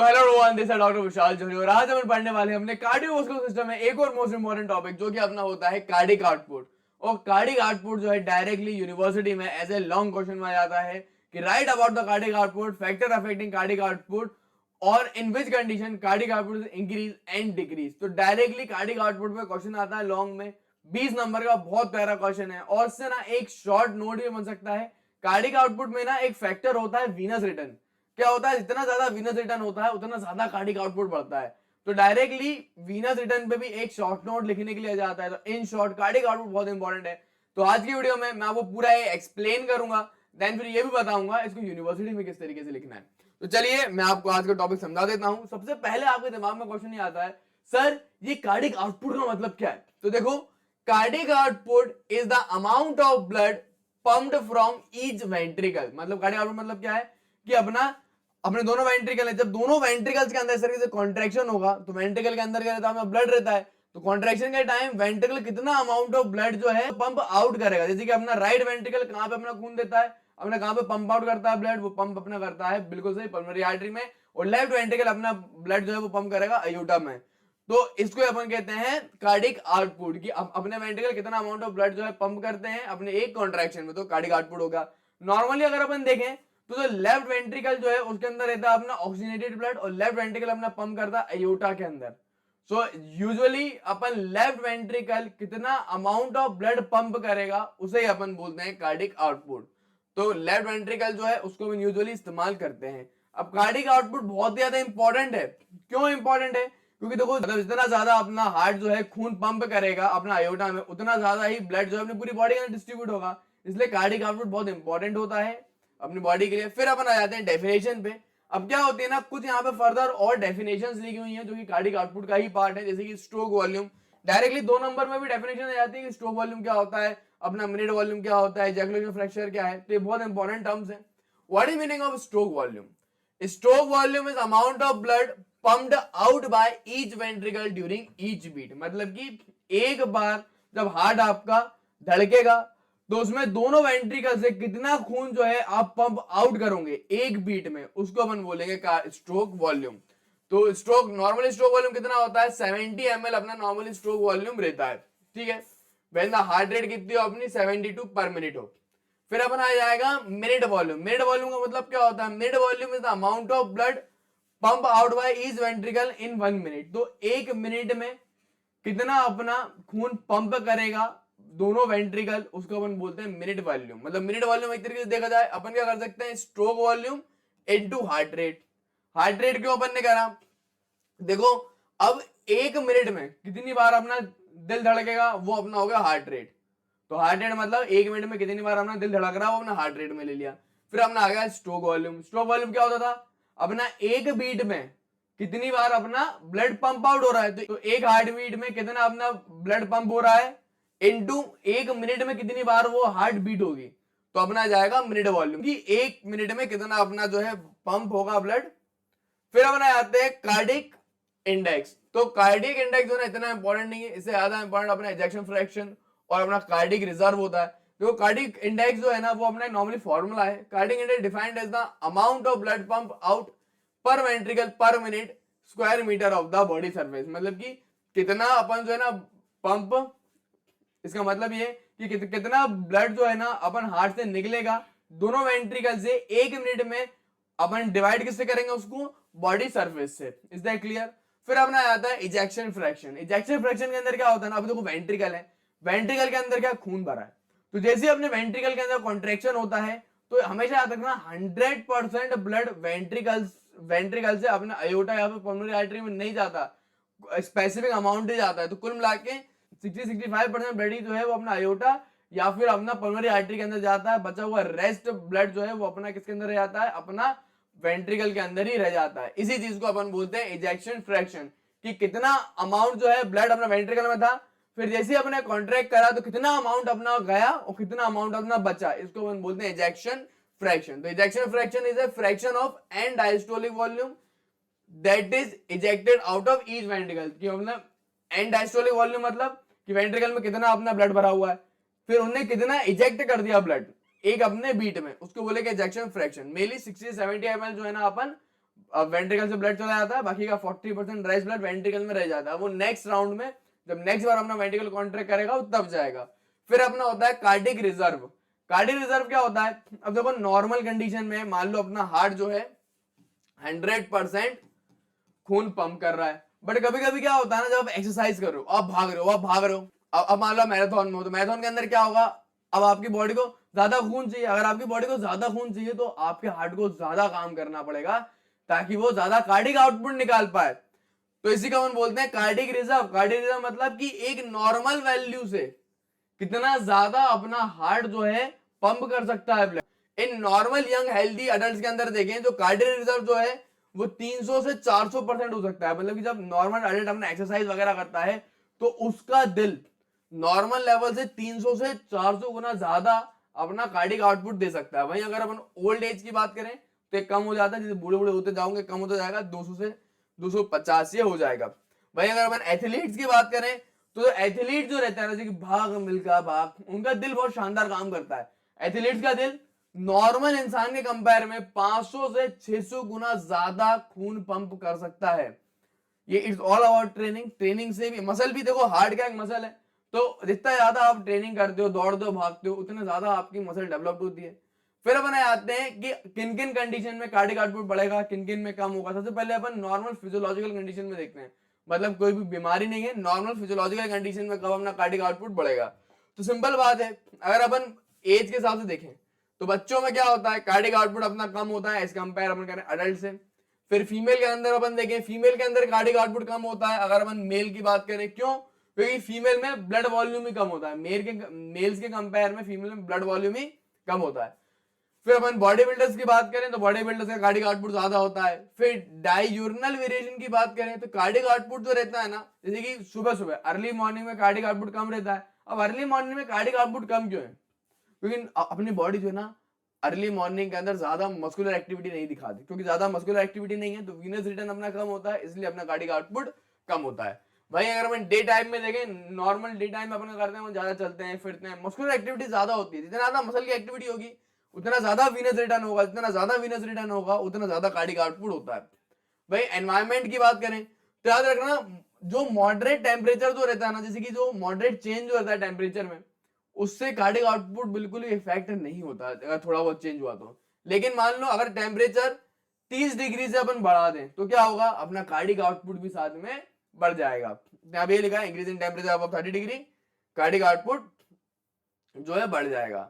So hello everyone, this is doctor Vishal Johari और आज हम पढ़ने वाले हैं अपने कार्डियोवास्कुलर सिस्टम में एक और मोस्ट इंपोर्टेंट टॉपिक जो कि अपना होता है कार्डिक आउटपुट। और कार्डिक आउटपुट जो है डायरेक्टली यूनिवर्सिटी में एज ए लॉन्ग क्वेश्चन में आता है कि right about the cardiac output, factor affecting cardiac output और in which condition cardiac output increase and decrease. तो डायरेक्टली कार्डिक आउटपुट पे क्वेश्चन आता है लॉन्ग में, 20 नंबर का बहुत प्यारा क्वेश्चन है। और इससे ना एक शॉर्ट नोट भी बन सकता है। कार्डिक आउटपुट में ना एक फैक्टर होता है वीनस रिटर्न। क्या होता है, जितना ज्यादा वीनस रिटर्न होता है उतना ज्यादा कार्डिक आउटपुट बढ़ता है। तो डायरेक्टली वीनस रिटर्न पे भी एक शॉर्ट नोट लिखने के लिए जाता है। तो इन शॉर्ट कार्डिक आउटपुट बहुत इंपॉर्टेंट है। तो आज की वीडियो में मैं आपको पूरा एक्सप्लेन करूंगा, देन फिर ये भी बताऊंगा इसको यूनिवर्सिटी में किस तरीके से लिखना है। तो चलिए मैं आपको आज का टॉपिक समझा देता हूं। सबसे पहले आपके दिमाग में क्वेश्चन ये आता है, सर ये कार्डिक आउटपुट का मतलब क्या है। तो देखो, cardiac output is the amount of blood pumped from each ventricle. मतलब कार्डिक आउटपुट मतलब क्या है कि अपने दोनों वेंट्रिकल है, जब दोनों वेंट्रिकल्स के अंदर इस तरीके से कॉन्ट्रैक्शन होगा तो वेंट्रिकल के अंदर क्या रहता है, ब्लड रहता है। तो कॉन्ट्रैक्शन के टाइम वेंट्रिकल कितना अमाउंट ऑफ ब्लड जो है पंप आउट करेगा। जैसे कि अपना राइट वेंट्रिकल कहां पे अपना खून देता है, अपना कहां पे पंप आउट करता है ब्लड, वो पंप अपना करता है बिल्कुल सही पल्मोनरी आर्टरी में। और लेफ्ट वेंट्रिकल अपना ब्लड जो है वो पंप करेगा अयोटा में। तो इसको अपन कहते हैं कार्डिक आउटपुट कि अपने वेंट्रिकल कितना अमाउंट ऑफ ब्लड जो है पंप करते हैं अपने एक कॉन्ट्रैक्शन में, तो कार्डिक आउटपुट होगा। नॉर्मली अगर अपन देखें तो जो लेफ्ट वेंट्रिकल जो है उसके अंदर रहता है अपना ऑक्सीजनेटेड ब्लड और लेफ्ट वेंट्रिकल अपना पंप करता है अयोटा के अंदर। सो यूजुअली अपन लेफ्ट वेंट्रिकल कितना अमाउंट ऑफ ब्लड पंप करेगा उसे ही अपन बोलते हैं कार्डिक आउटपुट। तो लेफ्ट वेंट्रिकल जो है उसको हम यूजुअली इस्तेमाल करते हैं। अब कार्डिक आउटपुट बहुत ज्यादा इंपॉर्टेंट है। क्यों इंपॉर्टेंट है? क्योंकि देखो, मतलब जितना ज्यादा अपना हार्ट जो है खून पंप करेगा अपना अयोटा में, उतना ज्यादा ही ब्लड जो है अपनी पूरी बॉडी के अंदर डिस्ट्रीब्यूट होगा। इसलिए कार्डिक आउटपुट बहुत इंपॉर्टेंट होता है अपनी बॉडी के लिए। फिर अपन आ जाते हैं डेफिनेशन पे। अब क्या होती है ना, कुछ यहाँ पे फर्दर और डेफिनेशंस लिखी हुई हैं जो कि कार्डिक आउटपुट का ही पार्ट है। जैसे कि स्ट्रोक वॉल्यूम, डायरेक्टली 2 नंबर में भी डेफिनेशन आ जाती है कि स्ट्रोक वॉल्यूम क्या होता है, अपना मिनट वॉल्यूम क्या होता है, इजैकुलेशन फ्रैक्चर क्या है। तो ये बहुत इंपॉर्टेंट टर्म्स हैं। What is meaning of stroke volume? Stroke volume is amount of blood pumped out by each ventricle during each beat. मतलब कि एक बार जब हार्ट आपका धड़केगा तो उसमें दोनों वेंट्रिकल से कितना खून जो है आप पंप आउट करोगे एक बीट में, उसको अपन बोलेंगे स्ट्रोक वॉल्यूम। तो स्ट्रोक नॉर्मली स्ट्रोक वॉल्यूम कितना होता है, 70 ml अपना नॉर्मली स्ट्रोक वॉल्यूम रहता है। ठीक है, वैन द हार्ट रेट कितनी हो अपनी 72 पर मिनट हो। फिर अपन आ जाएगा मिनट वॉल्यूम। मिनट वॉल्यूम का मतलब क्या होता है? Minute volume is the amount of blood pump out by each ventricle in 1 minute. तो एक मिनट में कितना अपना खून पंप करेगा दोनों वेंट्रिकल, उसको अपन बोलते हैं मिनट वॉल्यूम। मतलब मिनट वॉल्यूम एक तरीके से देखा जाए अपन क्या कर सकते हैं, stroke volume into heart rate. Heart rate क्यों अपन ने करा, देखो अब एक मिनट में कितनी बार अपना दिल धड़केगा वो अपना हो गया हार्ट रेट। तो हार्ट रेट मतलब एक मिनट में कितनी बार अपना दिल धड़क रहा है वो अपना हार्ट रेट में ले लिया। फिर अपना आ गया स्ट्रोक वॉल्यूम। स्ट्रोक वॉल्यूम क्या होता था, अपना एक बीट में कितनी बार अपना ब्लड पंप आउट हो रहा है। तो एक हार्ट बीट में कितना अपना ब्लड पंप हो रहा है इनटू एक मिनट में कितनी बार वो हार्ट बीट होगी, तो अपना जाएगा मिनट वॉल्यूम कि एक मिनट में कितना अपना जो है पंप होगा ब्लड। फिर अपना आते हैं कार्डिक इंडेक्स। तो कार्डिक इंडेक्स जो है इतना इंपॉर्टेंट नहीं है, इससे ज्यादा इंपॉर्टेंट अपना इजेक्शन फ्रैक्शन और अपना कार्डिक रिजर्व होता है। तो कार्डिक इंडेक्स जो है ना वो अपना नॉर्मली फॉर्मूला है। Cardiac index defined as the amount of blood pump out per ventricle per minute square metre of the body surface. मतलब कि कितना अपन जो है ना पंप, इसका मतलब ये कि कितना ब्लड जो है ना अपन हार्ट से निकलेगा दोनों वेंट्रिकल से एक मिनट में, अपन डिवाइड किससे करेंगे उसको, बॉडी सरफेस से। Is that clear? फिर अपना आता है इजेक्शन फ्रैक्शन। इजेक्शन फ्रैक्शन के अंदर क्या होता है ना, अब देखो वेंट्रिकल है, वेंट्रिकल के अंदर क्या खून भरा है, तो जैसे अपने वेंट्रिकल के अंदर कॉन्ट्रैक्शन होता है तो हमेशा याद रखना 100% ब्लड वेंट्रिकल से अपने अयोटा या फिर पल्मोनरी आर्टरी में नहीं जाता, स्पेसिफिक अमाउंट ही जाता है। तो कुल मिला के 60-65% ब्लड ही जो है वो अपना अयोटा या फिर अपना पल्मोनरी आर्टरी के अंदर जाता है। बचा हुआ रेस्ट ब्लड जो है वो अपना किसके अंदर रह जाता है, अपना वेंट्रिकल के अंदर ही रह जाता है। इसी चीज को अपन बोलते हैं इजेक्शन फ्रैक्शन कि कितना अमाउंट जो है ब्लड अपना वेंट्रिकल में था, फिर जैसे अपने कॉन्ट्रैक्ट करा तो कितना अमाउंट अपना गया और कितना अमाउंट अपना बचा, इसको अपन बोलते हैं इजेक्शन फ्रैक्शन। तो ejection fraction is a fraction of and diastolic volume that is ejected out of each ventricle. कि मतलब एंड डायस्टोलिक वॉल्यूम मतलब कि वेंट्रिकल में कितना अपना ब्लड भरा हुआ है, फिर उन्हें कितना इजेक्ट कर दिया ब्लड एक अपने बीट में, उसको बोलेंगे इजेक्शन फ्रैक्शन। मेनली 60-70 ml जो है ना अपन वेंट्रिकल से ब्लड चला जाता है, बाकी का 40% ड्राई ब्लड वेंट्रिकल में रह जाता है। वो नेक्स्ट राउंड में जब नेक्स्ट बार अपना वेंट्रिकल कॉन्ट्रैक्ट करेगा वो तब जाएगा। फिर अपना होता है कार्डिक रिजर्व। कार्डिक रिजर्व क्या होता है? अब देखो नॉर्मल कंडीशन में मान लो अपना हार्ट जो है 100% खून पंप कर रहा है, बट कभी कभी क्या होता है ना, जब आप एक्सरसाइज कर रहे हो, आप भाग रहे हो, अब मान लो मैराथन में हो, तो मैराथन के अंदर क्या होगा, अब आपकी बॉडी को ज्यादा खून चाहिए। अगर आपकी बॉडी को ज्यादा खून चाहिए तो आपके हार्ट को ज्यादा काम करना पड़ेगा ताकि वो ज्यादा कार्डिक आउटपुट निकाल पाए। तो इसी का हम बोलते हैं कार्डिक रिजर्व। कार्डिक रिजर्व मतलब कि एक नॉर्मल वैल्यू से कितना ज्यादा अपना हार्ट जो है पंप कर सकता है blood. In normal young healthy adult के अंदर देखें तो कार्डिक रिजर्व जो है वो 300 से 400% हो सकता है। मतलब कि जब नॉर्मल अडल्ट अपना एक्सरसाइज वगैरह करता है तो उसका दिल नॉर्मल लेवल से 300 से 400 गुना ज्यादा अपना कार्डिक आउटपुट दे सकता है। वहीं अगर अपन ओल्ड एज की बात करें तो एक कम हो जाता है, जैसे बूढ़े बूढ़े होते जाओगे कम होता जाएगा, 200 से 250 ये हो जाएगा। वहीं अगर अपन एथलीट्स की बात करें तो एथलीट जो रहता है ना, जैसे कि भाग मिल्खा भाग, उनका दिल बहुत शानदार काम करता है। एथलीट्स का दिल नॉर्मल इंसान के कंपेयर में 500 से 600 गुना ज्यादा खून पंप कर सकता है। ये it's all about training. Training से भी मसल भी देखो, हार्ट का एक मसल है, तो जितना ज्यादा आप ट्रेनिंग करते हो, दौड़ते हो, भागते हो, उतने ज्यादा आपकी मसल डेवलप होती है। फिर अपन आते हैं कि किन किन कंडीशन में कार्डिक आउटपुट बढ़ेगा, किन किन में कम होगा। सबसे पहले अपन नॉर्मल फिजियोलॉजिकल कंडीशन में देखते हैं, मतलब कोई भी बीमारी नहीं है, नॉर्मल फिजियोलॉजिकल कंडीशन में कब अपना कार्डिक आउटपुट बढ़ेगा। तो सिंपल बात है, अगर अपन एज के हिसाब से देखें तो बच्चों में क्या होता है, कार्डिक आउटपुट अपना कम होता है एज कंपेयर अपन करें अडल्ट से। फिर फीमेल के अंदर अपन देखें, फीमेल के अंदर कार्डिक आउटपुट कम होता है अगर अपन मेल की बात करें। क्यों? क्योंकि फीमेल में ब्लड वॉल्यूम ही कम होता है, मेल्स के कंपेयर में फीमेल में ब्लड वॉल्यूम ही कम होता है। फिर अपन बॉडी बिल्डर्स की बात करें तो बॉडी बिल्डर्स का कार्डिक आउटपुट ज्यादा होता है। फिर डाययूरनल वेरिएशन की बात करें तो कार्डिक आउटपुट जो रहता है ना, जैसे कि सुबह सुबह अर्ली मॉर्निंग में कार्डिक आउटपुट कम रहता है। अब अर्ली मॉर्निंग में कार्डिक आउटपुट कम क्यों है? क्योंकि अपनी बॉडी जो है ना अर्ली मॉर्निंग के अंदर ज्यादा मस्कुलर एक्टिविटी नहीं दिखाती, क्योंकि ज्यादा मस्कुलर एक्टिविटी नहीं है तो वीनस रिटर्न अपना कम होता है, इसलिए अपना कार्डिक आउटपुट कम होता है। भाई अगर अपन डे टाइम में देखें, नॉर्मल डे टाइम में अपन करते हैं, ज्यादा चलते हैं फिरते हैं, मस्कुलर एक्टिविटी ज्यादा होती है। जितना ज्यादा मसल की एक्टिविटी होगी उतना ज्यादा वीनस रिटर्न होगा, जितना ज्यादा वीनस रिटर्न होगा उतना ज्यादा कार्डिक आउटपुट होता है। भाई एनवायरमेंट की बात करें तो याद रखना, जो मॉडरेट टेम्परेचर जो रहता है ना, जैसे कि जो मॉडरेट चेंज जो रहता है टेम्परेचर में, उससे कार्डिक आउटपुट बिल्कुल भी इफेक्ट नहीं होता अगर थोड़ा बहुत चेंज हुआ तो। लेकिन मान लो अगर टेम्परेचर 30 डिग्री से अपन बढ़ा दें तो क्या होगा, अपना कार्डिक आउटपुट भी साथ में बढ़ जाएगा। यहाँ पे लिखा है increase in temperature above 30 degree, cardiac output जो है बढ़ जाएगा।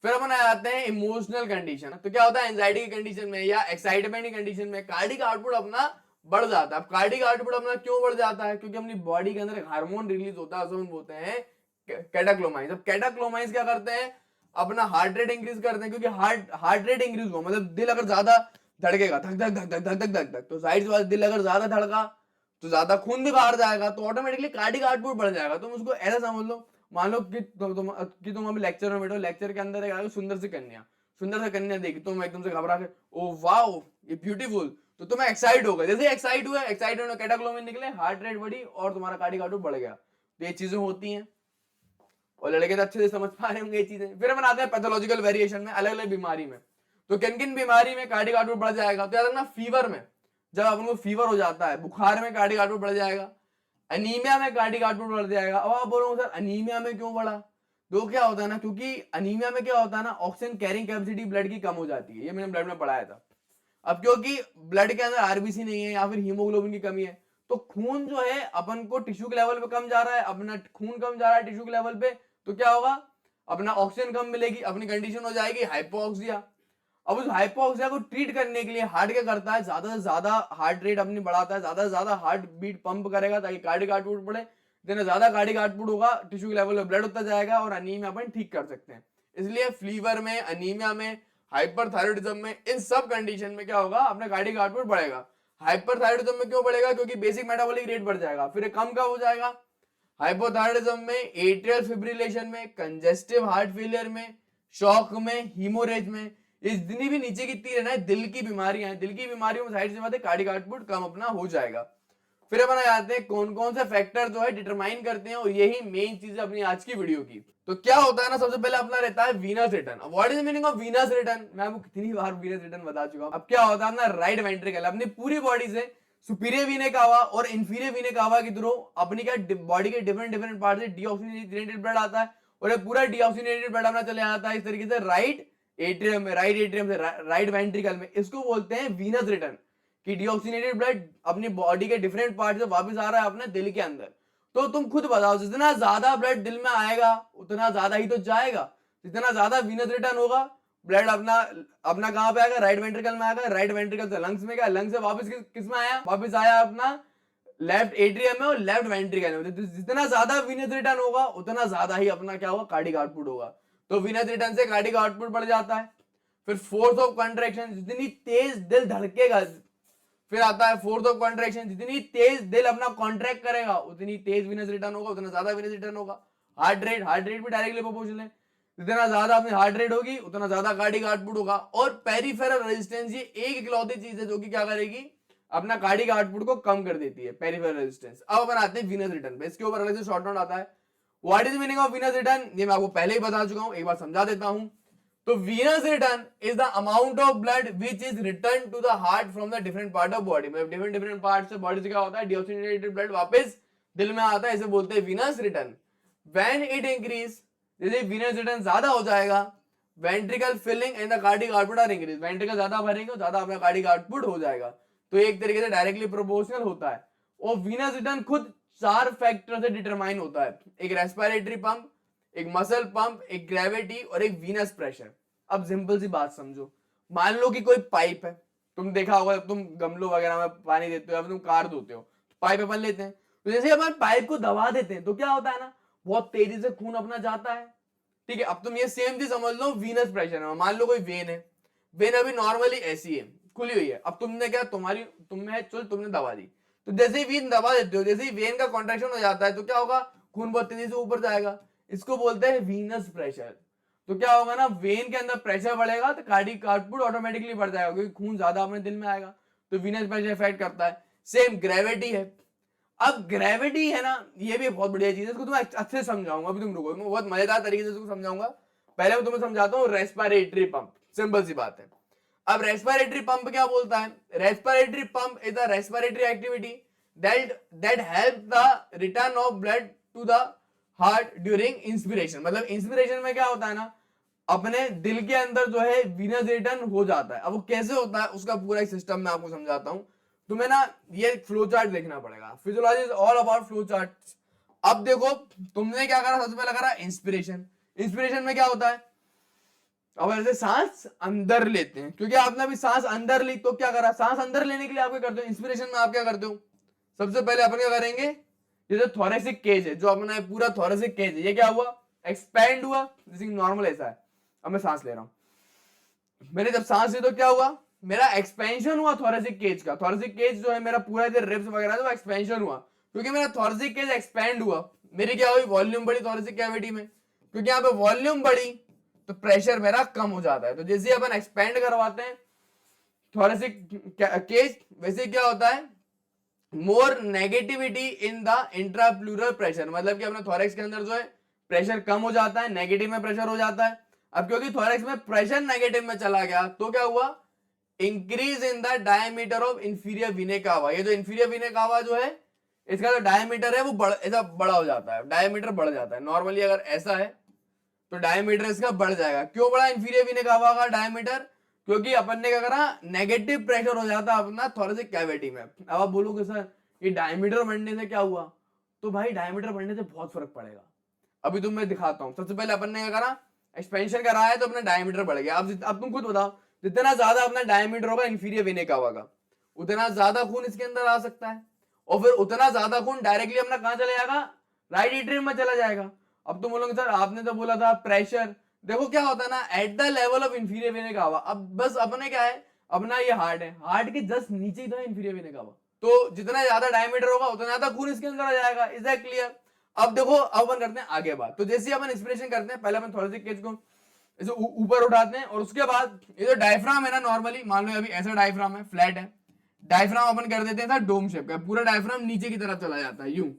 फिर अपन आ जाते हैं इमोशनल कंडीशन। तो क्या होता है, एंजाइटी की कंडीशन में या एक्साइटमेंट की कंडीशन में कार्डिक आउटपुट अपना बढ़ जाता है। अब कार्डिक आउटपुट अपना क्यों बढ़ जाता है? क्योंकि अपनी बॉडी के अंदर एक हार्मोन रिलीज होता है, उसको बोलते हैं कैटाक्लोमाइंस। अब कैटाक्लोमाइंस क्या करते हैं, अपना हार्ट रेट इंक्रीज करते हैं। क्योंकि हार्ट रेट इंक्रीज हुआ मतलब दिल अगर ज्यादा धड़केगा, धक धक धक धक धक धक धक धक, तो जाहिर सी बात दिल अगर ज्यादा धड़का तो ज्यादा खून भी बाहर जाएगा, तो ऑटोमेटिकली कार्डिक आउटपुट बढ़ जाएगा। तुम उसको ऐसा समझ लो, मान लो कि तुम अभी लेक्चर में बैठो, लेक्चर के अंदर एक सुंदर सी कन्या देखी, तुम एकदम से घबरा के ओ वाओ ये ब्यूटीफुल, तो तुम एक्साइट हो गए। जैसे एक्साइट हुए, एक्साइटेड होने कैटाक्लोमिन निकले, हार्ट रेट बढ़ी और तुम्हारा कार्डिक आउटपुट बढ़ गया। तो ये चीजें होती हैं और लड़के तो अच्छे से समझ पा रहे होंगे ये चीजें। फिर हम आते हैं पैथोलॉजिकल वेरिएशन में, अलग अलग बीमारी में। तो किन किन बीमारी में कार्डिक आउटपुट बढ़ जाएगा? तो याद रखना, फीवर में, जब अपन को फीवर हो जाता है, बुखार में कार्डिक आउटपुट बढ़ जाएगा, अनीमिया में कार्डिक आउटपुट बढ़ जाएगा। अब आप बोलोगे सर अनीमिया में क्यों बढ़ा? तो क्या होता है ना, क्योंकि अनीमिया में क्या होता है ना, ऑक्सीजन कैरिंग कैपेसिटी ब्लड की कम हो जाती है, ये मैंने ब्लड में पढ़ाया था। अब क्योंकि ब्लड के अंदर आरबीसी नहीं है या फिर हीमोग्लोबिन की कमी है, तो खून जो है अपन को टिश्यू के लेवल पे कम जा रहा है, अपना खून कम जा रहा है टिश्यू के लेवल पे, तो क्या होगा, अपना ऑक्सीजन कम मिलेगी, अपनी कंडीशन हो जाएगी हाइपोक्सिया। अब उस हाइपोक्सिया को ट्रीट करने के लिए हार्ट क्या करता है, ज्यादा से ज्यादा हार्ट रेट अपनी बढ़ाता है, ज्यादा से ज्यादा हार्ट बीट पंप करेगा ताकि कार्डिक आउटपुट बढ़े। जितना ज्यादा कार्डिक आउटपुट होगा टिश्यू के लेवल पे ब्लड होता जाएगा और अनीमिया अपन ठीक कर सकते हैं। इसलिए फीवर में, अनीमिया में, हाइपरथायरॉइडिज्म में, इन सब कंडीशन में क्या होगा, अपना कार्डिक आउटपुट बढ़ेगा। हाइपरथायरॉइडिज्म में क्यों बढ़ेगा? क्योंकि बेसिक मेटाबॉलिक रेट बढ़ जाएगा। फिर कम कब हो जाएगा? हाइपोथायरॉइडिज्म में, एट्रियल फिब्रिलेशन में, कंजेस्टिव हार्ट फेलियर में, शॉक में, हीमोरेज में। ये जितनी भी नीचे की तीर है ना, दिल की बीमारियां हैं, दिल की बीमारियों में जाहिर सी बात है कार्डिक आउटपुट कम अपना हो जाएगा। फिर अपन आ जाते हैं कौन कौन से फैक्टर जो है डिटरमाइन करते हैं, और यही मेन चीज है अपनी आज की वीडियो की। तो क्या होता है ना, सबसे पहले अपना रहता है वीनस रिटर्न। अब what is the meaning of venous return, मैं आपको कितनी बार वीनस रिटर्न बता चुका हूं। अब क्या होता है अपना राइट वेंट्रिकल अपनी पूरी बॉडी से सुपीरियर वीने कावा और इंफीरियर वीने कावा के थ्रू अपनी क्या बॉडी के डिफरेंट डिफरेंट पार्ट से डीऑक्सीजनेटेड ब्लड आता है, और ये पूरा डीऑक्सीजनेटेड ब्लड अपना चले जाता है इस तरीके से राइट एट्रियम में, राइट एट्रियम से राइट वेंट्रिकल में। इसको बोलते हैं वीनस रिटर्न, कि डीऑक्सीजनेटेड ब्लड अपनी बॉडी के डिफरेंट पार्ट से वापस आ रहा है अपने दिल के अंदर। तो तुम खुद बताओ, जितना ज्यादा ब्लड दिल में आएगा उतना ज्यादा ही तो जाएगा। जितना ज्यादा वीनस रिटर्न होगा, ब्लड अपना अपना कहां पे आएगा, राइट वेंट्रिकल में आएगा, राइट वेंट्रिकल से लंग्स में गया, लंग्स से वापस किस में आया, वापस आया अपना लेफ्ट एट्रियम में और लेफ्ट वेंट्रिकल में। तो जितना ज्यादा वीनस रिटर्न होगा उतना ज्यादा ही अपना क्या होगा, कार्डियक आउटपुट होगा। तो वीनस रिटर्न से कार्डियक आउटपुट बढ़ जाता है। फिर फोर्स ऑफ कंट्रैक्शन, जितनी तेज दिल धड़केगा, फिर आता है फोर्स ऑफ कंट्रैक्शन, जितनी तेज दिल अपना कॉन्ट्रैक्ट करेगा उतनी तेज वीनस रिटर्न होगा, उतना ज्यादा वीनस रिटर्न होगा। हार्ट रेट भी डायरेक्टली प्रोपोर्शनल है, जितना ज्यादा अपनी हार्ट रेट होगी उतना ज्यादा कार्डियक आउटपुट होगा। और पेरिफेरल रेजिस्टेंस, ये एक इकलौती चीज है जो कि क्या करेगी, अपना कार्डियक आउटपुट को कम कर देती है, पेरिफेरल रेजिस्टेंस। अब अपन आते हैं वीनस रिटर्न पे, इसके ऊपर अलग से शॉर्ट नोट आता है। What is meaning of venous return, ये मैं आपको पहले ही बता चुका हूं, एक बार समझा देता हूं। तो venous return is the amount of blood which is return to the heart from the different part of body. मतलब डिफरेंट डिफरेंट पार्ट से बॉडी से क्या होता है, डीऑक्सीजनेटेड ब्लड वापस दिल में आता है, इसे बोलते हैं venous return. When it increase, जैसे वीनस रिटर्न ज्यादा हो जाएगा, ventricle filling and the cardiac output are increase, ventricle ज्यादा भरेंगे ज्यादा अपना कार्डियक आउटपुट हो जाएगा। तो एक तरीके से डायरेक्टली प्रोपोर्शनल होता है। और वीनस रिटर्न खुद 4 फैक्टर से डिटरमाइन होता है, एक रेस्पिरेटरी पंप, एक मसल पंप, एक ग्रेविटी और एक वीनस प्रेशर। अब सिंपल सी बात समझो, मान लो कि कोई पाइप है, तुम देखा होगा तुम गमलों वगैरह में पानी देते हो या तुम कार धोते हो, पाइप अपन लेते हैं, तो जैसे अपन पाइप को दबा देते हैं तो क्या होता है ना, बहुत तेजी से खून अपना जाता है। ठीक है, अब तुम ये सेम चीज समझ लो वीनस प्रेशर में। मान लो कोई वेन है, वेन अभी नॉर्मली ऐसी है, खुली हुई है, अब तुमने क्या, तुम्हें चल तुमने दबा दी, तो जैसे ही वेन दबा देते हो, जैसे ही वेन का कॉन्ट्रैक्शन हो जाता है तो क्या होगा, खून बहुत तेजी से ऊपर जाएगा, इसको बोलते हैं वीनस प्रेशर। तो क्या होगा ना, वेन के अंदर प्रेशर बढ़ेगा तो कार्डियक आउटपुट ऑटोमेटिकली बढ़ जाएगा, क्योंकि खून ज्यादा अपने दिल में आएगा, तो वीनस प्रेशर इफेक्ट करता है। सेम ग्रेविटी है। अब ग्रेविटी है ना, ये भी बहुत बढ़िया चीज है, इसको तुम्हें अच्छे से समझाऊंगा, अभी तुम रुको, मैं बहुत मजेदार तरीके से इसको समझाऊंगा। पहले मैं तुम्हें समझाता हूँ रेस्पिरेटरी पंप, सिंपल सी बात है। अब रेस्पिरेटरी पंप क्या बोलता है, respiratory pump is the respiratory activity that help the return of blood to the heart during inspiration. मतलब इंस्पिरेशन में क्या होता है ना, अपने दिल के अंदर जो है वीनस रिटर्न हो जाता है। अब वो कैसे होता है उसका पूरा एक सिस्टम मैं आपको समझाता हूं। तुम्हें ना ये फ्लो चार्ट देखना पड़ेगा, physiology is all about flow chart. अब देखो तुमने क्या करा, सबसे पहले करा इंस्पिरेशन। इंस्पिरेशन में क्या होता है, अब ऐसे सांस अंदर लेते हैं, क्योंकि आपने अभी सांस अंदर ली, तो क्या करा, सांस अंदर लेने के लिए आप क्या करते हो, इंस्पिरेशन में आप क्या करते हो, सबसे पहले अपन क्या करेंगे, ये जो थोरेसिक केज है, जो अपना पूरा थोरेसिक केज है, ये क्या हुआ, एक्सपैंड हुआ, जैसे नॉर्मल ऐसा है। अब मैं सांस ले रहा हूं, मैंने जब सांस ली तो क्या हुआ, मेरा एक्सपेंशन हुआ थोरेसिक केज का। थोरेसिक केज जो है मेरा पूरा इधर रिब्स वगैरह जो एक्सपेंशन हुआ, क्योंकि मेरा थोरेसिक केज एक्सपैंड हुआ, मेरी क्या हुई, वॉल्यूम बढ़ी थोरेसिक कैविटी में। क्योंकि यहाँ पे वॉल्यूम बढ़ी तो प्रेशर मेरा कम हो जाता है। तो जैसे अपन एक्सपेंड करवाते हैं थोरेसिक केज, वैसे क्या होता है, मोर नेगेटिविटी इन द इंट्राप्लूरल प्रेशर, मतलब कि अपने थोरेक्स के अंदर जो है प्रेशर कम हो जाता है, नेगेटिव में प्रेशर हो जाता है। अब क्योंकि थोरेक्स में प्रेशर नेगेटिव में चला गया तो क्या हुआ, increase in the diameter of inferior vena cava. ये जो इंफीरियर वीने कावा जो है, इसका जो डायमीटर है वो ऐसा बड़ा हो जाता है, डायमीटर बढ़ जाता है। नॉर्मली अगर ऐसा है तो डायमीटर इसका बढ़ जाएगा। क्यों बढ़ा इंफीरियर वीने कावा का डायमीटर, क्योंकि अपन ने क्या करा, नेगेटिव प्रेशर हो जाता है अपना थोरेसिक कैविटी में। अब आप बोलोगे सर ये डायमीटर बढ़ने से क्या हुआ, तो भाई डायमीटर बढ़ने से बहुत फर्क पड़ेगा। अभी तुम मैं दिखाता हूं। सबसे पहले अपन ने क्या करा, एक्सपेंशन करा है तो अपना डायमीटर बढ़ गया। अब तुम खुद बताओ, जितना ज्यादा अपना डायमीटर होगा इंफीरियर वीने कावा का, उतना ज्यादा खून इसके अंदर आ सकता है, और फिर उतना ज्यादा खून डायरेक्टली अपना कहां चला जाएगा, राइट एट्रियम में चला जाएगा। अब तुम बोलोगे सर आपने तो बोला था प्रेशर, देखो क्या होता है ना, at the level of inferior vena cava. अब बस अपने क्या है, अपना ये हार्ट है, हार्ट के जस्ट नीचे ही तो है इंफीरियर वीने कावा, तो जितना ज्यादा डायमीटर होगा उतना ज्यादा खून इसके अंदर आ जाएगा। Is that clear. अब देखो अब अपन करते हैं आगे बात। तो जैसे अपन इंस्पिरेशन करते हैं, पहले अपन थोरेसिक केज को इसे ऊपर उठाते हैं, और उसके बाद ये जो डायफ्राम है ना, नॉर्मली मान लो अभी ऐसा डायफ्राम है, फ्लैट है, डायफ्राम अपन कर देते हैं था डोम शेप का, पूरा डायफ्राम नीचे की तरफ चला जाता है, यूं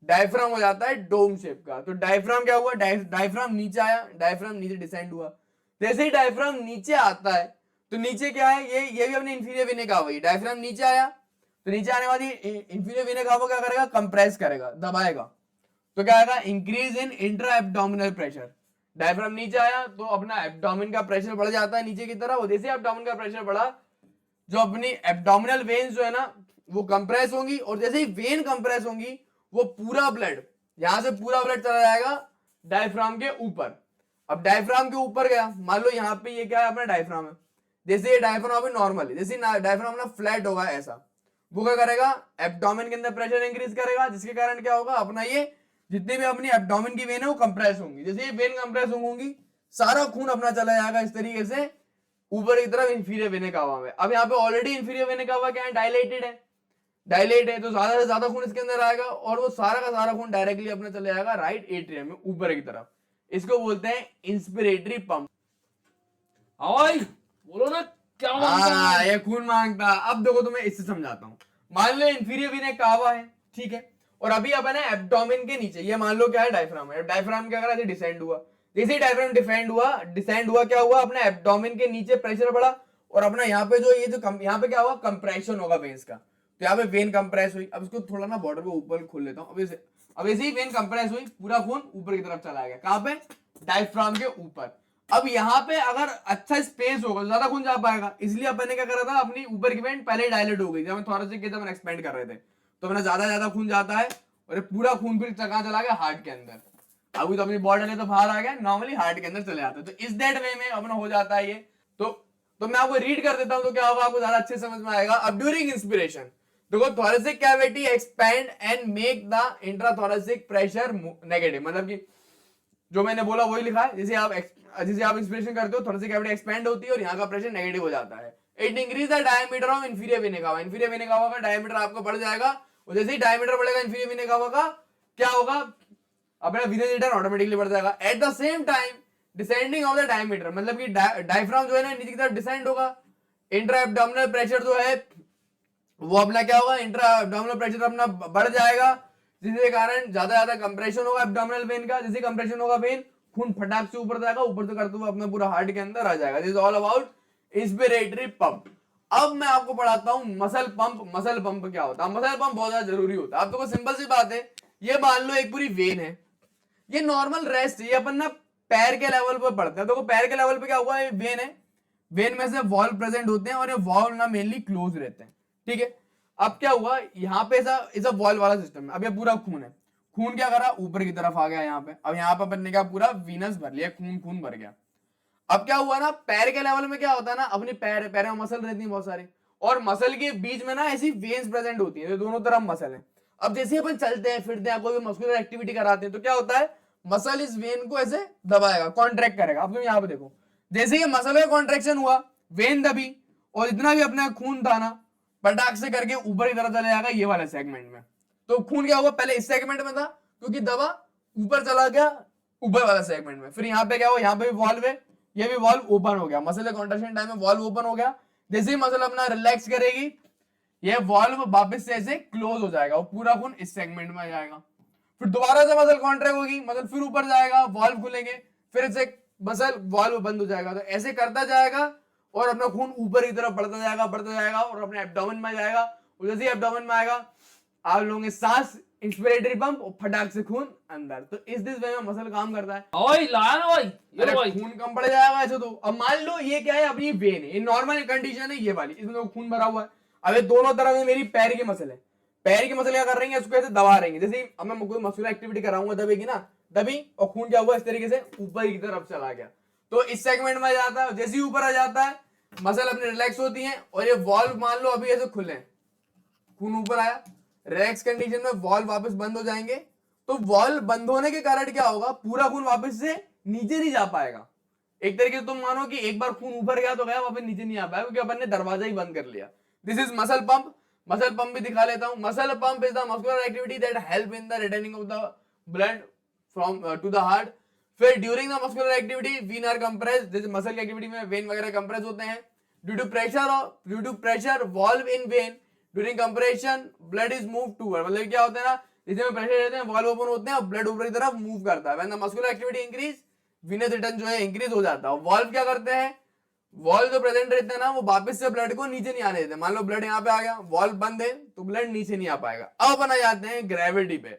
डायफ्राम हो जाता है डोम शेप का। तो डायफ्राम क्या हुआ, डायफ्राम नीचे आया, डायफ्राम नीचे डिसेंड हुआ। जैसे ही डायफ्राम नीचे आता है तो नीचे क्या है, ये भी अपने इंफीरियर वेने का हुआ, डायफ्राम नीचे आया तो नीचे आने वाली इंफीरियर वेने का क्या करेगा, कंप्रेस करेगा, दबाएगा। तो क्या आएगा, increase in intra abdominal pressure. Diaphragm नीचे आया तो अपना एब्डोमिन का प्रेशर बढ़ जाता है नीचे की तरफ, और जैसे एब्डोमिन का प्रेशर बढ़ा, जो अपनी एब्डोमिनल वेन्स जो है ना वो कंप्रेस होंगी, और जैसे ही वेन कंप्रेस होंगी वो पूरा ब्लड, यहां से पूरा ब्लड चला जाएगा डायफ्राम के ऊपर। अब डायफ्राम के ऊपर गया, मान लो यहाँ पे ये क्या है, अपना डायफ्राम है, जैसे ये डायफ्राम अभी नॉर्मल है, जैसे डायफ्राम अपना फ्लैट होगा ऐसा, वो क्या करेगा, एब्डोमेन के अंदर प्रेशर इंक्रीज करेगा, जिसके कारण क्या होगा, अपना ये जितने भी अपनी एब्डोमेन की वेन है वो कंप्रेस होंगी। जैसे ये वेन कंप्रेस होंगी, सारा खून अपना चला जाएगा इस तरीके से ऊपर की तरफ इंफीरियर वेने कावा में। अब यहाँ पे ऑलरेडी इंफीरियर वेने कावा क्या है, डायलेटेड है, डायलेट है, तो ज्यादा से ज्यादा खून इसके अंदर आएगा, और वो सारा का सारा खून डायरेक्टली अपने चले जाएगा राइट एट्रियम में ऊपर की तरफ। इसको बोलते हैं इंस्पिरेटरी पंप। भाई बोलो ना क्या मांगता हाँ, है? ये खून मांगता। अब देखो तुम्हें इससे समझाता हूँ। मान लो इंफीरियर वेना कावा है, ठीक है, और अभी अपन है एब्डोमेन के नीचे, ये मान लो क्या है, डायफ्राम है। डायफ्राम क्या करा, डिसेंड हुआ, जैसे डायफ्राम डिसेंड हुआ क्या हुआ, अपने एब्डोमेन के नीचे प्रेशर बढ़ा, और अपना यहाँ पे जो ये जो यहाँ पे क्या हुआ, कंप्रेशन होगा वेन्स का। तो यहाँ पे वेन कंप्रेस हुई। अब इसको थोड़ा ना बॉर्डर को ऊपर खोल लेता हूँ। अब ऐसे ही वेन कंप्रेस हुई, पूरा खून ऊपर की तरफ चला गया, कहाँ पे, डायफ्राम के ऊपर। अब यहाँ पे अगर अच्छा स्पेस होगा तो ज्यादा खून जा पाएगा, इसलिए अपन ने क्या करा था, अपनी ऊपर की वेन पहले डायलेट हो गई, जब हम थोरेसिक के जब एक्सपेंड कर रहे थे, तो अपना ज्यादा खून जाता है, और पूरा खून फिर कहाँ चला गया, हार्ट के अंदर। अभी तो अपनी बॉर्डर है तो बाहर आ गया, नॉर्मली हार्ट के अंदर चले जाते हैं। तो इस दैट वे में अपना हो जाता है ये। तो मैं आपको रीड कर देता हूं, तो क्या होगा, आपको ज्यादा अच्छे समझ में आएगा। अब ड्यूरिंग इंस्पिरेशन देखो, thoracic cavity expand and make the intrathoracic pressure negative, मतलब कि जो मैंने बोला वही लिखा है। जैसे आप इंस्पिरेशन करते हो, थोरेसिक कैविटी एक्सपैंड होती है और यहाँ का प्रेशर नेगेटिव हो जाता है। It increase the diameter of inferior vena cava. Inferior vena cava का डायमीटर आपका बढ़ जाएगा, और जैसे ही डायमीटर बढ़ेगा इंफीरियर वेना कावा का, क्या होगा, अपना वेनस रीटर्न ऑटोमेटिकली बढ़ जाएगा। At the same time descending of the diameter, मतलब कि डायफ्राम जो है ना नीचे की तरफ डिसेंड होगा। इंट्रा एब्डोमिनल प्रेशर जो है वो अपना क्या होगा, इंट्रा एब्डोमिनल प्रेशर अपना बढ़ जाएगा, जिसके कारण ज्यादा कंप्रेशन होगा एब्डोमिनल वेन का। जैसे कंप्रेशन होगा वेन, खून फटाक से ऊपर जाएगा, ऊपर से करते हुए अपना पूरा हार्ट के अंदर आ जाएगा। This is all about inspiratory pump. अब मैं आपको पढ़ाता हूं मसल पंप। मसल पंप क्या होता है, मसल पंप बहुत ज्यादा जरूरी होता है। आप तो सिंपल सी बात है, ये मान लो एक पूरी वेन है, ये नॉर्मल रेस्ट, ये अपन ना पैर के लेवल पर पढ़ते हैं। देखो पैर के लेवल पे क्या हुआ, ये वेन है, वेन में से वॉल्व प्रेजेंट होते हैं, और ये वॉल्व ना मेनली क्लोज रहते हैं, ठीक है। अब क्या हुआ, यहाँ पे ऐसा वॉल्व वाला सिस्टम है। अब ये पूरा खून है, खून क्या करा, ऊपर की तरफ आ गया यहाँ पे। अब यहाँ पे अपन ने क्या पूरा वीनस भर लिया, खून भर गया। अब क्या हुआ ना, पैर के लेवल में क्या होता है ना, अपने पैर में मसल रहती है बहुत सारी, और मसल के बीच में ना ऐसी वेन्स प्रेजेंट होती है, तो दोनों तरफ मसल है। अब जैसे अपन चलते हैं फिरते हैं, कोई भी मस्कुलर एक्टिविटी कराते हैं, तो क्या होता है, मसल इस वेन को ऐसे दबाएगा, कॉन्ट्रैक्ट करेगा। अब तुम यहाँ पे देखो, जैसे ये मसल का कॉन्ट्रेक्शन हुआ, वेन दबी, और इतना भी अपना खून था ना, पटाख से करके ऊपर की तरफ चले जाएगा ये वाले सेगमेंट में। तो खून क्या होगा, पहले इस सेगमेंट में था, क्योंकि दबा ऊपर चला गया ऊपर वाला सेगमेंट में। फिर यहाँ पे क्या हुआ, यहाँ पे भी वॉल्व है, ये भी वॉल्व ओपन हो गया, मसल के कॉन्ट्रैक्शन टाइम में वॉल्व ओपन हो गया। जैसे ही मसल अपना रिलैक्स करेगी, ये वॉल्व वापस से ऐसे क्लोज हो जाएगा, और पूरा खून इस सेगमेंट में आ जाएगा। फिर दोबारा से मसल कॉन्ट्रैक्ट होगी, मसल फिर ऊपर जाएगा, वॉल्व खुलेंगे, फिर से मसल वॉल्व बंद हो जाएगा। तो ऐसे करता जाएगा, और अपना खून ऊपर की तरफ बढ़ता जाएगा, और अपने एब्डोमेन में जाएगा। और जैसे ही एब्डोमेन में आएगा, आप लोगों के सांस, इंस्पिरेटरी पंप, और फटाक से खून अंदर। तो इस दिस वे में मसल काम करता है। भाई लाया ना भाई, ये अरे लो भाई। खून कम पड़ जाएगा ऐसे तो। अब मान लो ये क्या है, अपनी वेन है, ये नॉर्मल कंडीशन है ये वाली, इसमें तो खून भरा हुआ है। अब ये दोनों तरफ में मेरी पैर की मसल है, पैर की मसल क्या कर रही है, इसको ऐसे दबा रही है। जैसे अब मैं कोई मस्कुलर एक्टिविटी कराऊंगा, दबेगी ना, दबी, और खून क्या हुआ, इस तरीके से ऊपर की तरफ चला गया, तो इस सेगमेंट में आ जाता है। जैसे ही ऊपर आ जाता है, मसल अपने रिलैक्स होती है, और ये वॉल्व मान लो अभी ऐसे खुले हैं, खून ऊपर आया, रिलैक्स कंडीशन में वॉल्व वापस बंद हो जाएंगे। तो वॉल्व बंद होने के कारण क्या होगा, पूरा खून वापस से नीचे नहीं जा पाएगा। एक तरीके से तुम मानो कि एक बार खून ऊपर गया तो गया, वापस नीचे नहीं आ पाया, क्योंकि अपन ने दरवाजा ही बंद कर लिया। This is muscle pump. Muscle pump भी दिखा लेता हूं। Muscle pump is the muscular activity that help in the returning of the blood from to the heart. फिर during the muscular activity vein are compress, जैसे muscle की activity में vein वगैरह compress होते हैं। Due to pressure valve in vein during compression blood is move toward, मतलब क्या होता है ना, इसमें प्रेशर रहते हैं, वॉल्व ओपन होते हैं और ब्लड ऊपर की तरफ मूव करता है। When the muscular activity increase venous return जो है इंक्रीज हो जाता है। वॉल्व क्या करते हैं, वॉल्व जो प्रेजेंट रहते हैं ना वो वापस से ब्लड को नीचे नहीं आने देते। मान लो ब्लड यहाँ पे आ गया, वॉल्व बंद है तो ब्लड नीचे नहीं आ पाएगा। अब अपन आ जाते हैं ग्रेविटी पे।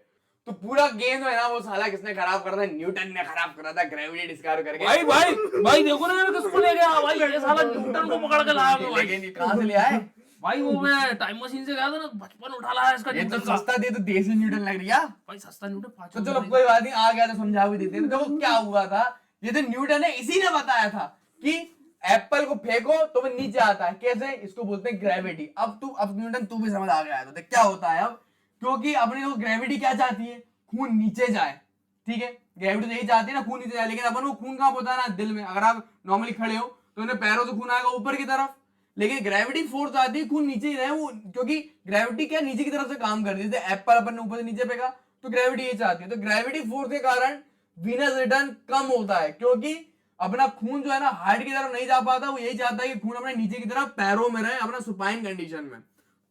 तो पूरा गेम है ना वो साला किसने खराब करा था, न्यूटन ने खराब करा था ग्रेविटी डिस्कवर करके। भाई भाई भाई देखो ना मैं किसको ले गया भाई, ये साला न्यूटन को पकड़ के लाया मैं भाई। लेकिन कहां से ले आए भाई वो मैं टाइम मशीन से गया था ना, बचपन उठा लाया इसका ये तो न्यूटन का। सस्ता दे तो देसी न्यूटन लग रही है। भाई सस्ता न्यूटन 5 तो चलो कोई बात नहीं, आ गया तो समझा भी देते हैं। तो देखो क्या हुआ था, ये तो न्यूटन है, इसी ने बताया था कि एप्पल को फेंको तो वो नीचे आता है। कैसे, इसको बोलते हैं ग्रेविटी। अब न्यूटन तू भी समझ आ गया है। तो क्या होता है अब, क्योंकि अपने को ग्रेविटी क्या चाहती है, खून नीचे जाए, ठीक है, ग्रेविटी तो यही चाहती है ना खून नीचे जाए। लेकिन अपन को खून कहां होता है ना, दिल में। अगर आप नॉर्मली खड़े हो तो उन्हें पैरों से खून आएगा ऊपर की तरफ, लेकिन ग्रेविटी फोर्स आती है खून नीचे ही रहे वो, क्योंकि ग्रेविटी क्या नीचे की तरफ से काम करती है। जैसे एप्पल अपन ने ऊपर से नीचे फेंका तो ग्रेविटी ये चाहती है। तो ग्रेविटी फोर्स के कारण वीनस रिटर्न कम होता है, क्योंकि अपना खून जो है ना हार्ट की तरफ नहीं जा पाता। वो यही चाहता है कि खून अपने नीचे की तरफ पैरों में रहे, अपना सुपाइन कंडीशन में।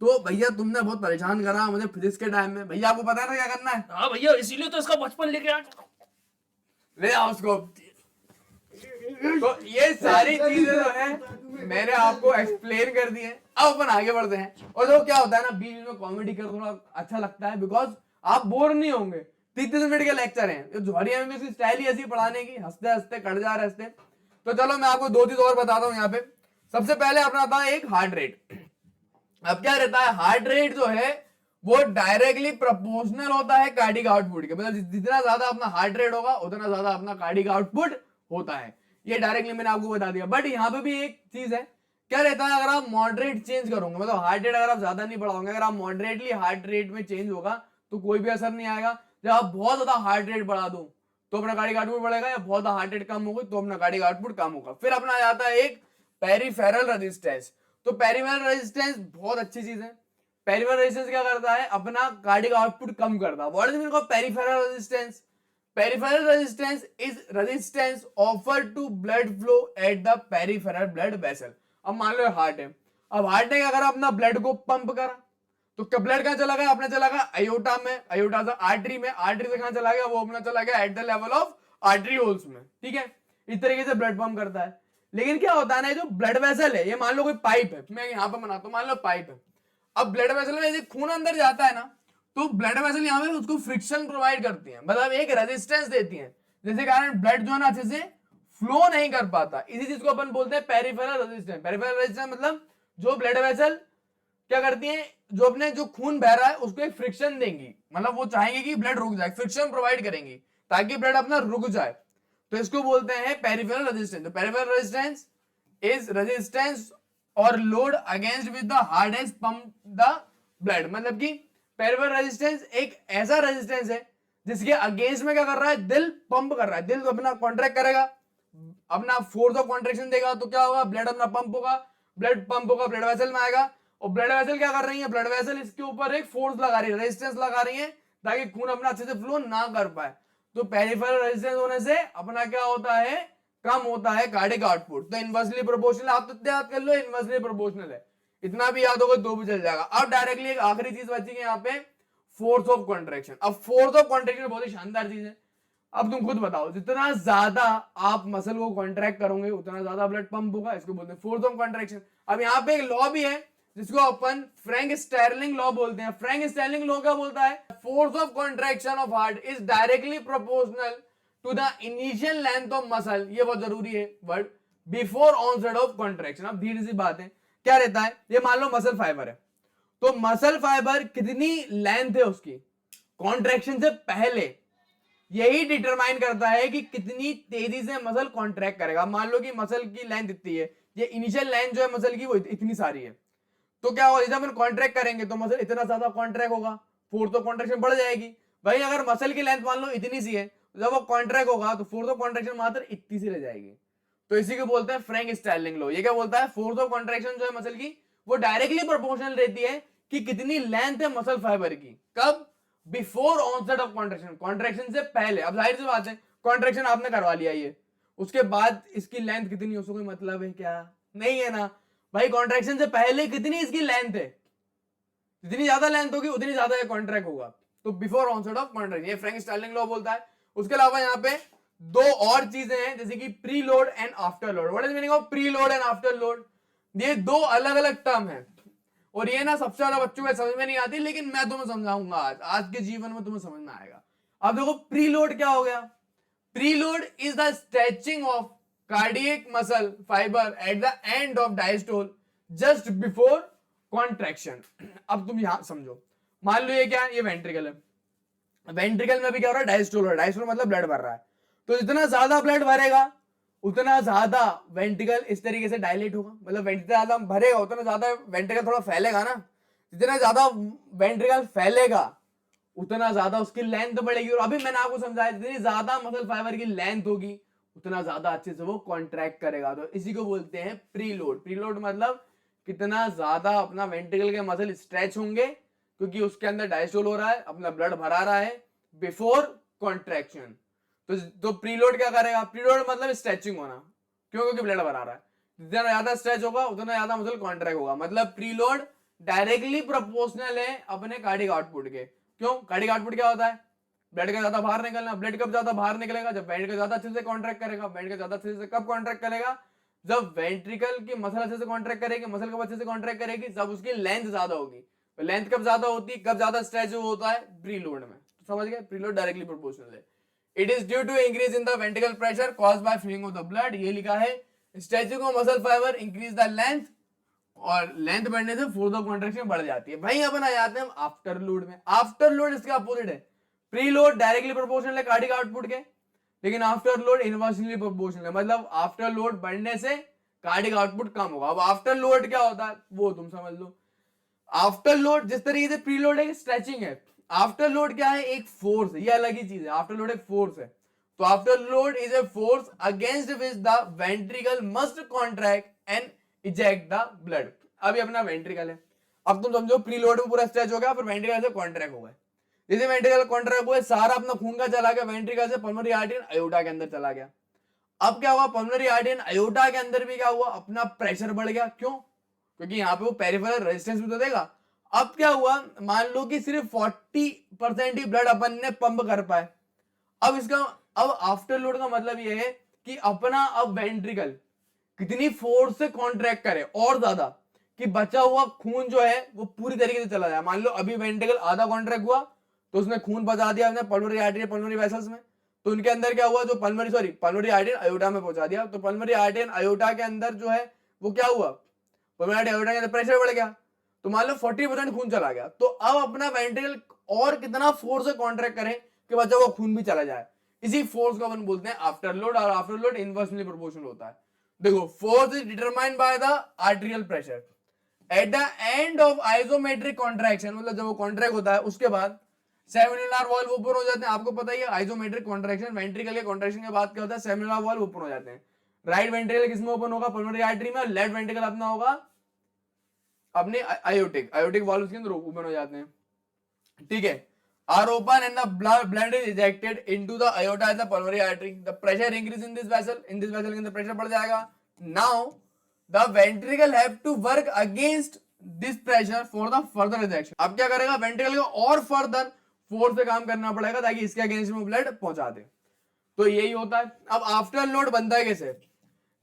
तो भैया तुमने बहुत परेशान करा मुझे फिजिक्स के टाइम में। भैया आपको पता है ना क्या करना है? हाँ भैया इसीलिए तो इसका बचपन लेके आ। ले आओ उसको। तो ये सारी चीजें जो है मैंने आपको एक्सप्लेन कर दी है। अब अपन आगे बढ़ते हैं। और जो क्या होता है ना, बीच में कॉमेडी कर थोड़ा अच्छा लगता है, बिकॉज आप बोर नहीं होंगे। 30 मिनट के लेक्चर हैं, झोरिया में भी स्टाइल ही ऐसी पढ़ाने की, हंसते हंसते कट जा रहे हंसते। तो चलो मैं आपको 2 चीज और बताता हूँ यहाँ पे। सबसे पहले अपना आता है एक हार्ट रेट। अब क्या रहता है, हार्ट रेट जो है वो डायरेक्टली प्रोपोर्शनल होता है कार्डिक आउटपुट के। मतलब जितना ज्यादा अपना हार्ट रेट होगा उतना ज्यादा अपना कार्डिक आउटपुट होता है। ये डायरेक्टली मैंने आपको बता दिया। बट यहाँ पे भी एक चीज है, क्या रहता है, अगर आप मॉडरेट चेंज करोगे, मतलब हार्ट रेट अगर आप ज्यादा नहीं बढ़ाओगे, अगर आप मॉडरेटली हार्ट रेट में चेंज होगा तो कोई भी असर नहीं आएगा। जब आप बहुत ज्यादा हार्ट रेट बढ़ा दो तो अपना कार्डिक आउटपुट बढ़ेगा, या बहुत हार्ट रेट कम होगी तो अपना कार्डिक आउटपुट कम होगा। फिर अपना आ जाता है एक पेरिफेरल रेजिस्टेंस। तो पेरिफेरल रेजिस्टेंस बहुत अच्छी चीज है। पेरिफेरल रेजिस्टेंस क्या करता है, अपना कार्डिक आउटपुट कम करता है। What is mean of peripheral resistance? Peripheral resistance is resistance offered to blood flow at the peripheral blood vessel। अब मान लो हार्ट है, अब हार्ट ने अगर अपना ब्लड को पंप करा तो क्या ब्लड कहां चला गया, अपने चला गया अयोटा में, अयोटा से आर्टरी में, आर्टरी से कहां चला गया, वो अपना चला गया eight the level of artery holes में, ठीक है। इस तरीके से ब्लड पंप करता है। लेकिन क्या होता है ना, जो ब्लड वेसल है, ये मान लो कोई पाइप है, मैं यहाँ पर बनाता हूँ, मान लो पाइप है। अब ब्लड वेसल में यदि खून अंदर जाता है ना, तो ब्लड वेसल यहाँ पे उसको फ्रिक्शन प्रोवाइड करती है, मतलब एक रेजिस्टेंस देती है, जिसके कारण ब्लड जो है ना अच्छे से फ्लो नहीं कर पाता। इसी चीज को अपन बोलते हैं पेरिफेरल रेजिस्टेंस। पेरिफेरल रेजिस्टेंस मतलब जो ब्लड वेसल क्या करती है, जो अपने जो खून बह रहा है उसको एक फ्रिक्शन देंगी, मतलब वो चाहेंगे कि ब्लड रुक जाए, फ्रिक्शन प्रोवाइड करेंगी ताकि ब्लड अपना रुक जाए। तो इसको बोलते हैं पेरिफेरल रेजिस्टेंस। तो पेरिफेरल रेजिस्टेंस इज रेजिस्टेंस और load against with the hardest pump the blood. मतलब कि पेरिफेरल रेजिस्टेंस एक ऐसा रेजिस्टेंस है जिसके अगेंस्ट में क्या कर रहा है, दिल पंप कर रहा है, दिल अपना कॉन्ट्रैक्ट करेगा, अपना फोर्स ऑफ कॉन्ट्रैक्शन देगा, तो क्या होगा, ब्लड अपना पंप होगा, ब्लड पंप होगा, ब्लड वेसल में आएगा, और ब्लड वेसल क्या कर रही है, ब्लड वेसल इसके ऊपर एक फोर्स लगा रही है, रेजिस्टेंस लगा रही है ताकि खून अपना अच्छे से फ्लो ना कर पाए। तो पेरिफेरल रेजिस्टेंस होने से अपना क्या होता है, कम होता है कार्डिक आउटपुट। तो इनवर्सली प्रोपोर्शनल, आप तो याद कर लो इनवर्सली प्रोपोर्शनल है, इतना भी याद होगा तो भी चल जाएगा। अब डायरेक्टली एक आखिरी चीज बची है यहाँ पे, फोर्स ऑफ कॉन्ट्रैक्शन। अब फोर्स ऑफ कॉन्ट्रैक्शन बहुत ही शानदार चीज है। अब तुम खुद बताओ, जितना ज्यादा आप मसल को कॉन्ट्रैक्ट करोगे उतना ज्यादा ब्लड पंप होगा, इसको बोलते हैं फोर्स ऑफ कॉन्ट्रैक्शन। अब यहाँ पे एक लॉ भी है जिसको अपन फ्रैंक स्टर्लिंग लॉ बोलते हैं। फ्रैंक स्टर्लिंग लॉ क्या बोलता है, force of contraction of heart is directly proportional to the initial length of muscle. ये बहुत जरूरी है word, before onset of contraction. अब धीरे सी बात है, क्या रहता है, ये मान लो मसल फाइबर है, तो मसल फाइबर कितनी लेंथ है उसकी कॉन्ट्रैक्शन से पहले, यही डिटरमाइन करता है कि कितनी तेजी से मसल कॉन्ट्रैक्ट करेगा। मान लो कि मसल की लेंथ इतनी है, ये इनिशियल लेंथ जो है मसल की वो इतनी सारी है, तो क्या होगा, जब हम कॉन्ट्रैक्ट करेंगे तो मसल इतना ज्यादा कॉन्ट्रैक्ट होगा, फोर्स ऑफ कॉन्ट्रैक्शन बढ़ जाएगी। वहीं अगर मसल की लेंथ मान लो इतनी सी है, जब वो कॉन्ट्रैक्ट होगा तो फोर्स ऑफ कॉन्ट्रैक्शन मात्र इतनी सी रह जाएगी। तो इसी को बोलते हैं फ्रैंक स्टर्लिंग लॉ। ये क्या बोलता है, फोर्स ऑफ कॉन्ट्रैक्शन जो है मसल की वो डायरेक्टली प्रोपोर्शनल रहती है कि कितनी लेंथ है मसल फाइबर की, कब, before onset of contraction, contraction से पहले। अब जाहिर सी बात है, कॉन्ट्रैक्शन आपने करवा लिया, ये उसके बाद इसकी लेंथ कितनी हो, उसको कोई मतलब है क्या, नहीं है ना। भाई कॉन्ट्रैक्शन से पहले कितनी इसकी लेंथ है, जितनी ज्यादा लेंथ होगी उतनी ज्यादा ये कॉन्ट्रैक्ट होगा, तो बिफोर ऑनसेट ऑफ कॉन्ट्रैक्शन, ये फ्रैंक स्टार्लिंग लॉ बोलता है। उसके अलावा यहाँ पे दो और चीजें हैं जैसे कि pre load and after load. What is meaning of pre load and after load? ये दो अलग अलग टर्म है और ये ना सबसे ज्यादा बच्चों को समझ में नहीं आती, लेकिन मैं तुम्हें समझाऊंगा आज के जीवन में तुम्हें समझ में आएगा। अब देखो प्री लोड क्या हो गया? Pre load is the stretching of cardiac muscle fibre at the end of diastole just before contraction. अब तुम यहां समझो, मान लो ये क्या है, ये वेंट्रिकल है, वेंट्रिकल में भी क्या हो रहा है, डायस्टोल हो रहा है, डायस्टोल मतलब ब्लड भर रहा है, तो जितना ज्यादा ब्लड भरेगा उतना ज्यादा वेंट्रिकल इस तरीके से डायलेट होगा, मतलब वेंट्रिकल ज्यादा भरेगा उतना ज्यादा वेंट्रिकल थोड़ा फैलेगा ना, जितना ज्यादा वेंट्रिकल फैलेगा उतना ज्यादा उसकी लेंथ बढ़ेगी। और अभी मैंने आपको समझाया जितनी ज्यादा मसल फाइबर की लेंथ होगी उतना ज्यादा अच्छे से वो कॉन्ट्रैक्ट करेगा, तो इसी को बोलते हैं प्री लोड। प्री लोड मतलब कितना ज्यादा अपना वेंट्रिकल के मसल स्ट्रेच होंगे क्योंकि उसके अंदर डायस्टोल हो रहा है, अपना ब्लड भरा रहा है बिफोर कॉन्ट्रैक्शन। तो प्रीलोड क्या करेगा? प्रीलोड मतलब स्ट्रेचिंग होना, क्यों? क्योंकि ब्लड भरा रहा है, जितना ज्यादा स्ट्रेच होगा उतना ज्यादा मसल कॉन्ट्रैक्ट होगा, मतलब प्रीलोड डायरेक्टली प्रोपोर्शनल है अपने कार्डिक आउटपुट के। क्यों? कार्डिक आउटपुट क्या होता है? ब्लड का ज्यादा बाहर निकलना। ब्लड कब ज्यादा बाहर निकलेगा? जब वेंट्रिकल ज्यादा अच्छे से कॉन्ट्रैक्ट करेगा। वेंट्रिकल ज्यादा अच्छे से कब कॉन्ट्रैक्ट करेगा? जब वेंट्रिकल की मसल अच्छे से कॉन्ट्रैक्ट करेगी। मसल कब अच्छे से कॉन्ट्रैक्ट करेगी? जब उसकी लेंथ ज्यादा होगी। तो लेंथ कब ज्यादा होती है, कब ज्यादा स्ट्रेच होता है? प्रीलोड में। तो समझ गए, प्रीलोड डायरेक्टली प्रोपोर्शनल है। It is due to increase in the ventricle pressure caused by flowing of the blood. ये लिखा है stretching of muscle fibre increase the length, और लेंथ बढ़ने से फोर्स ऑफ कॉन्ट्रैक्शन बढ़ जाती है। भाई अपन आ जाते हैं हम आफ्टर लोड में। आफ्टर लोड इसका अपोजिट है। प्री लोड डायरेक्टली प्रोपोर्शनल है कार्डिक आउटपुट के, लेकिन आफ्टर लोड इनवर्सली प्रोपोर्शनल है, मतलब आफ्टर लोड बढ़ने से कार्डिक आउटपुट कम होगा। अब आफ्टर लोड क्या होता है वो तुम समझ लो। आफ्टर लोड जिस तरीके से प्री लोड है स्ट्रेचिंग है, आफ्टर लोड क्या है? एक फोर्स है, ये अलग ही चीज है। आफ्टर लोड एक फोर्स है, तो after load is a force against which the ventricle must contract and eject the blood. अभी अपना वेंट्रिकल है, अब तुम समझो प्री लोड में पूरा स्ट्रेच हो गया, फिर वेंट्रिकल से कॉन्ट्रैक्ट हो गए। जैसे वेंट्रिकल कॉन्ट्रैक्ट हुए, सारा अपना खून का चला गया वेंट्रिकल से पल्मोनरी आर्टरी एंड अयोटा के अंदर चला गया। अब क्या हुआ? पल्मोनरी आर्टरी एंड अयोटा के अंदर भी क्या हुआ? अपना प्रेशर बढ़ गया। क्यों? क्योंकि यहाँ पे वो पेरिफेरल रेजिस्टेंस भी तो देगा। अब क्या हुआ? मान लो कि सिर्फ 40% ही ब्लड अपन ने पंप कर पाए। अब इसका अब आफ्टर लोड का मतलब ये है कि अपना अब वेंट्रिकल कितनी फोर्स से कॉन्ट्रैक्ट करे और ज्यादा, कि बचा हुआ खून जो है वो पूरी तरीके से चला जाए। मान लो अभी वेंट्रिकल आधा कॉन्ट्रैक्ट हुआ तो उसने खून बचा दिया अपने पल्मोनरी आर्टरी पल्मोनरी वेसल्स में, तो उनके अंदर क्या हुआ? जो पल्मोनरी आर्टरी अयोटा में पहुंचा दिया, तो पल्मोनरी आर्टरी अयोटा के अंदर जो है वो क्या हुआ? पल्मोनरी आर्टरी अयोटा के अंदर प्रेशर बढ़ गया, तो मान लो 40% खून चला गया, तो अब अपना वेंट्रिकल और कितना फोर्स से कॉन्ट्रैक्ट करें कि बचा हुआ खून भी चला जाए। इसी फोर्स को अपन बोलते हैं आफ्टर लोड, और आफ्टर लोड इनवर्सली प्रोपोर्शनल होता है। देखो, force is determined by the arterial pressure at the end of isometric contraction, मतलब जब वो कॉन्ट्रैक्ट होता है उसके बाद सेमिनल वॉल्व ओपन हो जाते हैं। आपको पता ही है आइसोमेट्रिक कॉन्ट्रैक्शन, वेंट्रिकल के कॉन्ट्रैक्शन के बाद क्या होता है? सेमिनल वॉल्व ओपन हो जाते हैं। राइट वेंट्रिकल किसमें ओपन होगा? पल्मोनरी आर्टरी में। लेफ्ट वेंट्रिकल अपना होगा अपने आयोटिक वॉल्व्स के अंदर ओपन हो जाते हैं। ठीक है, are open and the blood is ejected into the aorta and the pulmonary artery. The pressure increase in this vessel के अंदर प्रेशर बढ़ जाएगा। Now the ventricle have to work against this pressure for the further ejection. अब क्या करेगा? Ventricle को और फर्दर फोर्स से काम करना पड़ेगा ताकि इसके अगेंस्ट में ब्लड पहुंचा दे। तो यही होता है। अब आफ्टर लोड बनता है कैसे?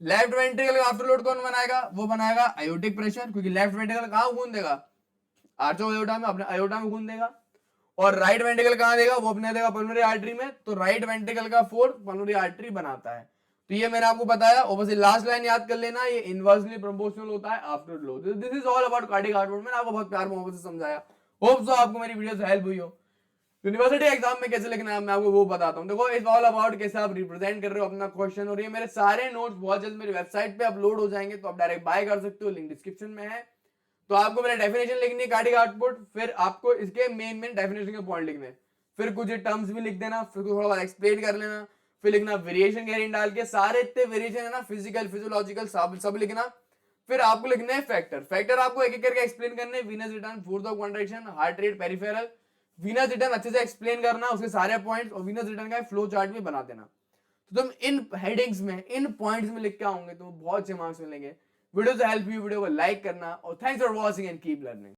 लेफ्ट वेंट्रिकल का आफ्टर लोड कौन बनाएगा? वो बनाएगा आयोटिक प्रेशर, क्योंकि लेफ्ट वेंट्रिकल कहां खून देगा? आर्चो अयोटा में, अपने अयोटा में खून देगा। और राइट वेंट्रिकल कहां देगा? वो अपने देगा पल्मोनरी आर्टरी में। तो राइट वेंट्रिकल का फोर्स पल्मोनरी आर्टरी बनाता है। तो ये मैंने आपको बताया, और बस लास्ट लाइन याद कर लेना, ये इनवर्सली प्रोपोर्शनल होता है after load. This is all about cardiac output. मैंने आपको बहुत प्यार मोहब्बत से समझाया। होप सो आपको मेरी वीडियो से हेल्प हुई हो। यूनिवर्सिटी एग्जाम में कैसे लिखना है मैं आपको वो बताता हूँ। देखो, इट्स ऑल अबाउट कैसे आप रिप्रेजेंट कर रहे हो अपना क्वेश्चन। और ये मेरे सारे नोट्स बहुत जल्द मेरी वेबसाइट पे अपलोड हो जाएंगे, तो आप डायरेक्ट बाय कर सकते हो, लिंक डिस्क्रिप्शन में है। तो आपको मेरा डेफिनेशन लिखनी है कार्डिक आउटपुट, फिर आपको इसके मेन डेफिनेशन के पॉइंट लिखने, फिर कुछ टर्म्स भी लिख देना, फिर थोड़ा बहुत एक्सप्लेन कर लेना, फिर लिखना वेरिएशन गैरिन डाल के, सारे इतने वेरिएशन है ना, फिजिकल फिजियोलॉजिकल सब लिखना। फिर आपको लिखना है फैक्टर आपको एक एक करके एक्सप्लेन करने, venous return, force of contraction, heart rate, peripheral, venous return अच्छे से एक्सप्लेन करना, उसके सारे पॉइंट्स, और वीनस रिटर्न का फ्लो चार्ट भी बना देना। तो तुम इन हेडिंग्स में, इन पॉइंट्स में लिख के आओगे तो बहुत अच्छे मार्क्स मिलेंगे। वीडियो से हेल्प यू, वीडियो को लाइक करना, और thanks for watching and keep learning.